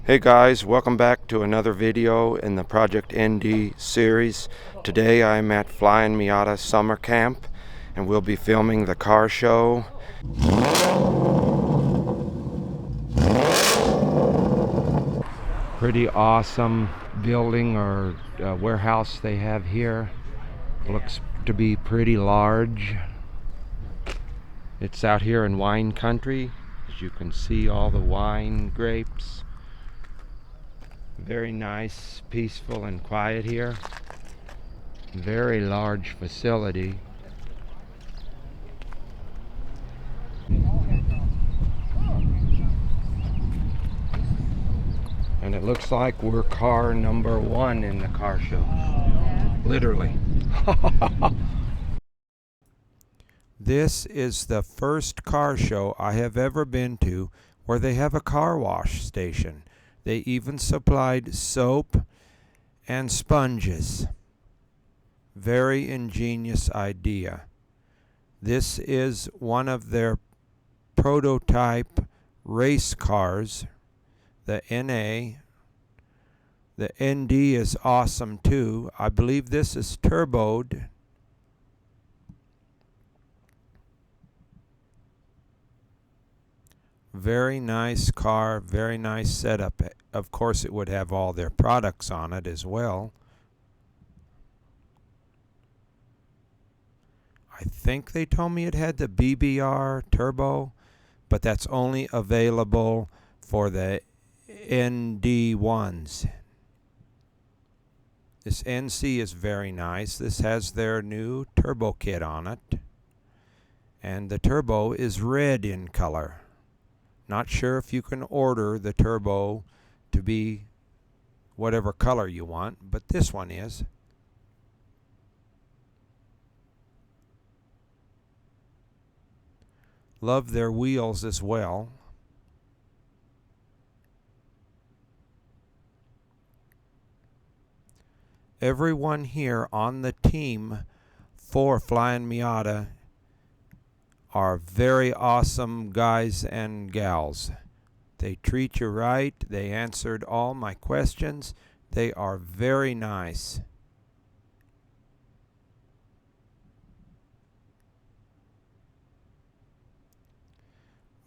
Hey guys, welcome back to another video in the Project ND series. Today I'm at Flyin Miata summer camp and we'll be filming the car show. Pretty awesome building or warehouse they have here. Looks to be pretty large. It's out here in wine country. As you can see, all the wine grapes. Very nice, peaceful and quiet here. Very large facility. And it looks like we're car number 1 in the car show. Literally. This is the first car show I have ever been to where they have a car wash station. They even supplied soap and sponges. Very ingenious idea. This is one of their prototype race cars, the NA. The ND is awesome too. I believe this is turboed. Very nice car, very nice setup. Of course it would have all their products on it as well. I think they told me it had the BBR turbo, but that's only available for the ND1s. This NC is very nice. This has their new turbo kit on it. And the turbo is red in color. Not sure if you can order the turbo to be whatever color you want, but this one is. Love their wheels as well. Everyone here on the team for Flyin Miata are very awesome guys and gals. They treat you right. They answered all my questions. They are very nice.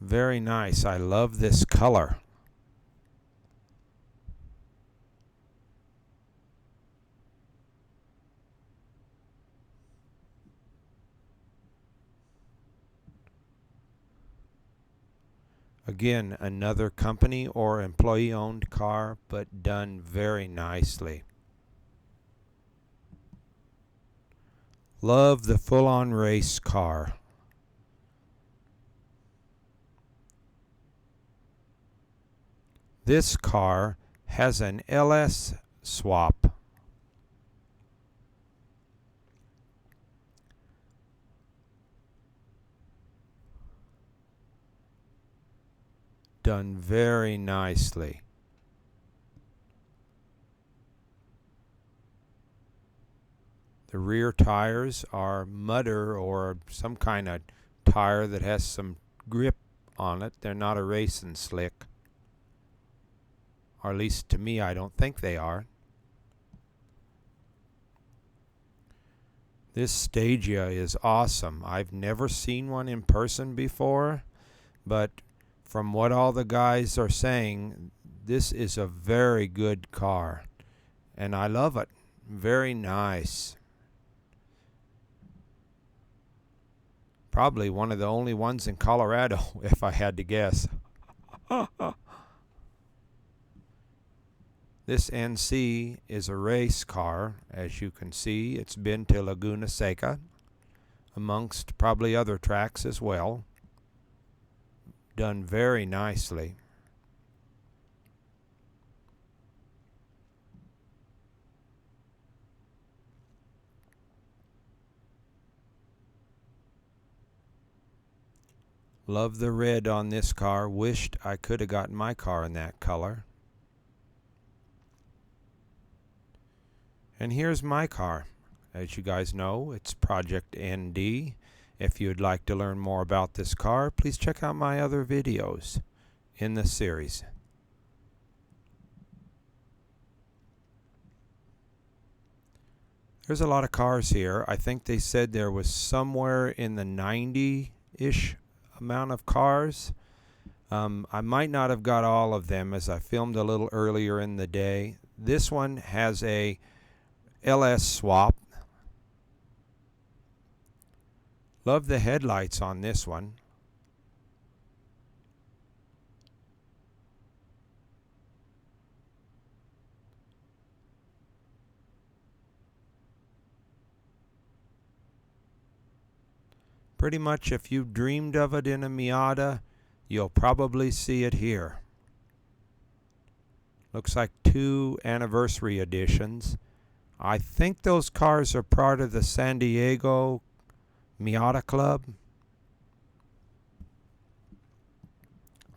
Very nice. I love this color. Again, another company or employee-owned car, but done very nicely. Love the full-on race car. This car has an LS swap. Done very nicely. The rear tires are mudder or some kind of tire that has some grip on it. They're not a racing slick. Or at least to me, I don't think they are. This Stagia is awesome. I've never seen one in person before, but from what all the guys are saying, this is a very good car. And I love it. Very nice. Probably one of the only ones in Colorado, if I had to guess. This NC is a race car. As you can see, it's been to Laguna Seca, amongst probably other tracks as well. Done very nicely. Love the red on this car. Wished I could have gotten my car in that color. And here's my car. As you guys know, it's Project ND. If you'd like to learn more about this car, please check out my other videos in this series. There's a lot of cars here. I think they said there was somewhere in the 90-ish amount of cars. I might not have got all of them as I filmed a little earlier in the day. This one has a LS swap. Love the headlights on this one. Pretty much if you've dreamed of it in a Miata, you'll probably see it here. Looks like 2 anniversary editions. I think those cars are part of the San Diego Miata Club.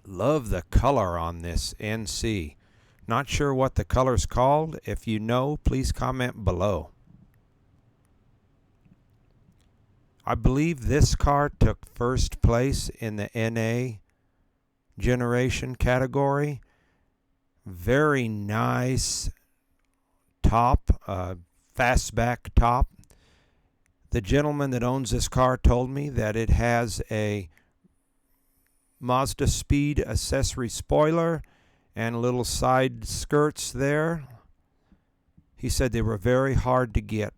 Love the color on this NC. Not sure what the color's called. If you know, please comment below. I believe this car took first place in the NA generation category. Very nice top, fastback top. The gentleman that owns this car told me that it has a Mazda Speed accessory spoiler and little side skirts there. He said they were very hard to get.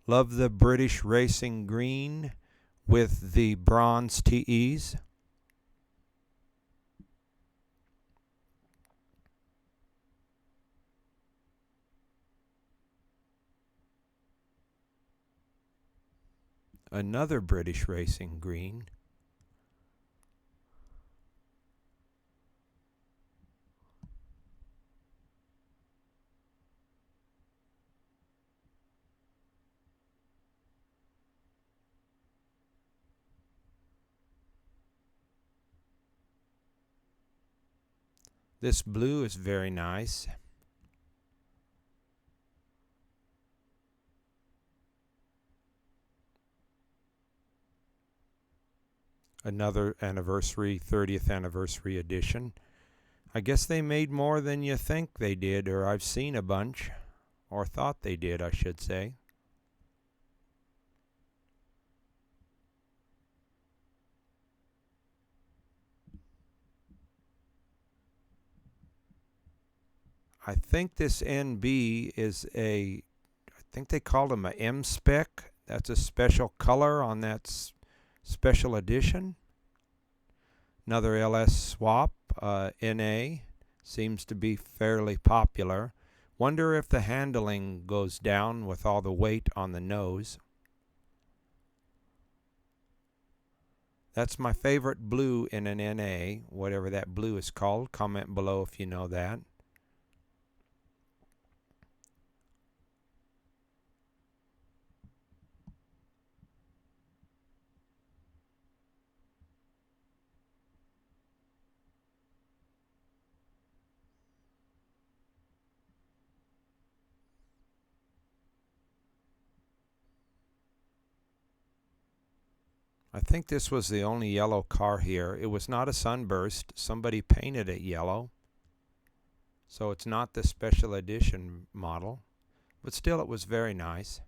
Love the British racing green with the bronze TEs. Another British racing green. This blue is very nice. Another anniversary, 30th anniversary edition. I guess they made more than you think they did, or I've seen a bunch, or thought they did, I should say. I think this NB is I think they called them a M spec. That's a special color on that special edition. Another LS swap, NA, seems to be fairly popular. Wonder if the handling goes down with all the weight on the nose. That's my favorite blue in an NA, whatever that blue is called. Comment below if you know that. I think this was the only yellow car here. It was not a sunburst. Somebody painted it yellow. So it's not the special edition model. But still, it was very nice.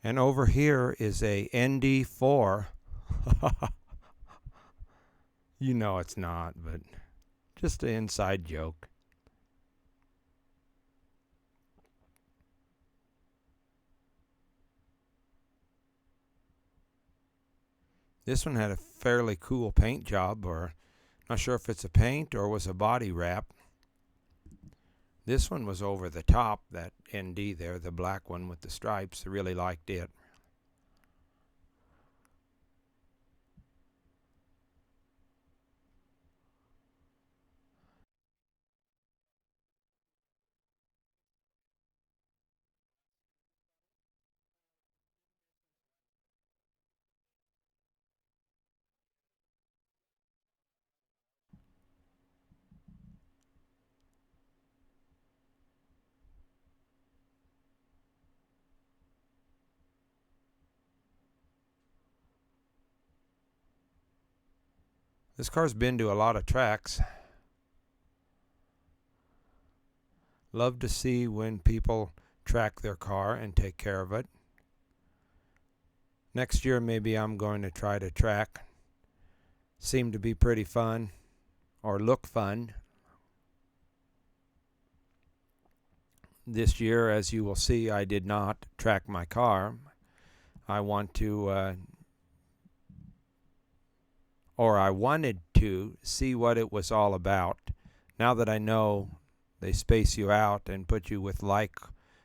And over here is a ND4. You know it's not, but just an inside joke. This one had a fairly cool paint job, or not sure if it's a paint or was a body wrap. This one was over the top, that ND there, the black one with the stripes. I really liked it. This car's been to a lot of tracks. Love to see when people track their car and take care of it. Next year maybe I'm going to try to track. Seem to be pretty fun, or look fun. This year, as you will see, I did not track my car. I want to, or I wanted to see what it was all about. Now that I know they space you out and put you with like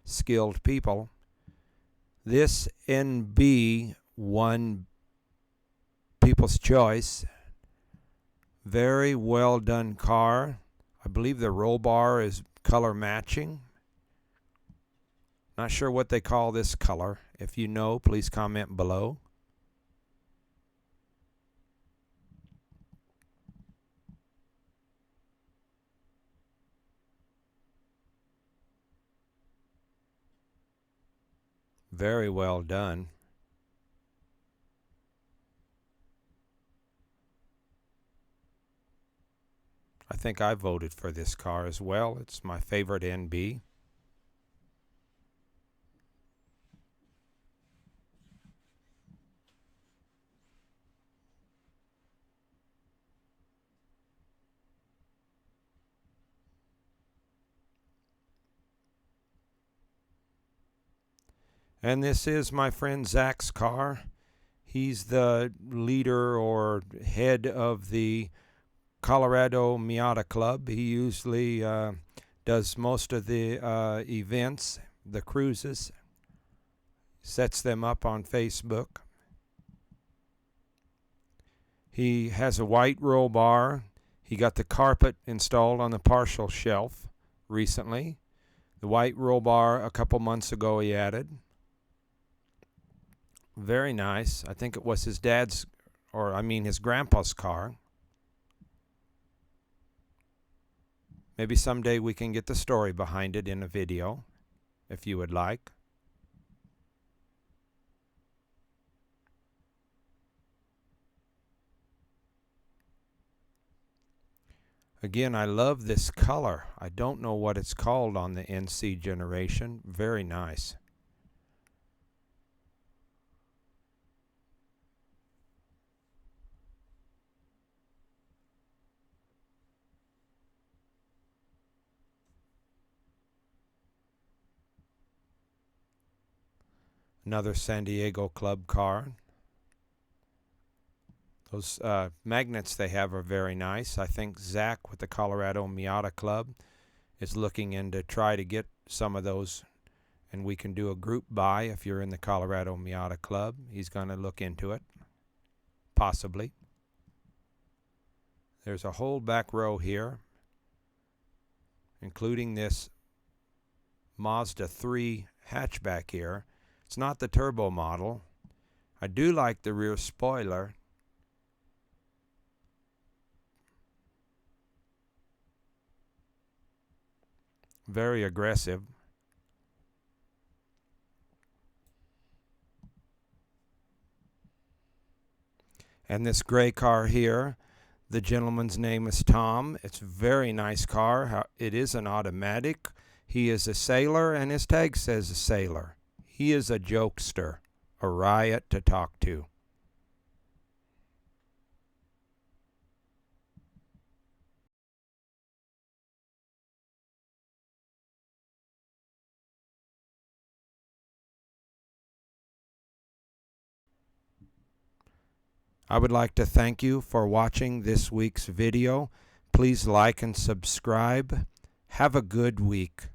skilled people, this NB won People's Choice. Very well done car. I believe the roll bar is color matching. Not sure what they call this color. If you know, please comment below. Very well done. I think I voted for this car as well. It's my favorite NB. And this is my friend Zach's car. He's the leader or head of the Colorado Miata Club. He usually does most of the events, the cruises, sets them up on Facebook. He has a white roll bar. He got the carpet installed on the partial shelf recently. The white roll bar a couple months ago he added. Very nice. I think it was his dad's, or I mean his grandpa's car. Maybe someday we can get the story behind it in a video, if you would like. Again, I love this color. I don't know what it's called on the NC generation. Very nice. Another San Diego Club car. Those magnets they have are very nice. I think Zach with the Colorado Miata Club is looking into try to get some of those, and we can do a group buy if you're in the Colorado Miata Club. He's going to look into it, possibly. There's a whole back row here, including this Mazda 3 hatchback here. It's not the turbo model. I do like the rear spoiler. Very aggressive. And this gray car here, the gentleman's name is Tom. It's a very nice car. It is an automatic. He is a sailor, and his tag says a sailor. He is a jokester, a riot to talk to. I would like to thank you for watching this week's video. Please like and subscribe. Have a good week.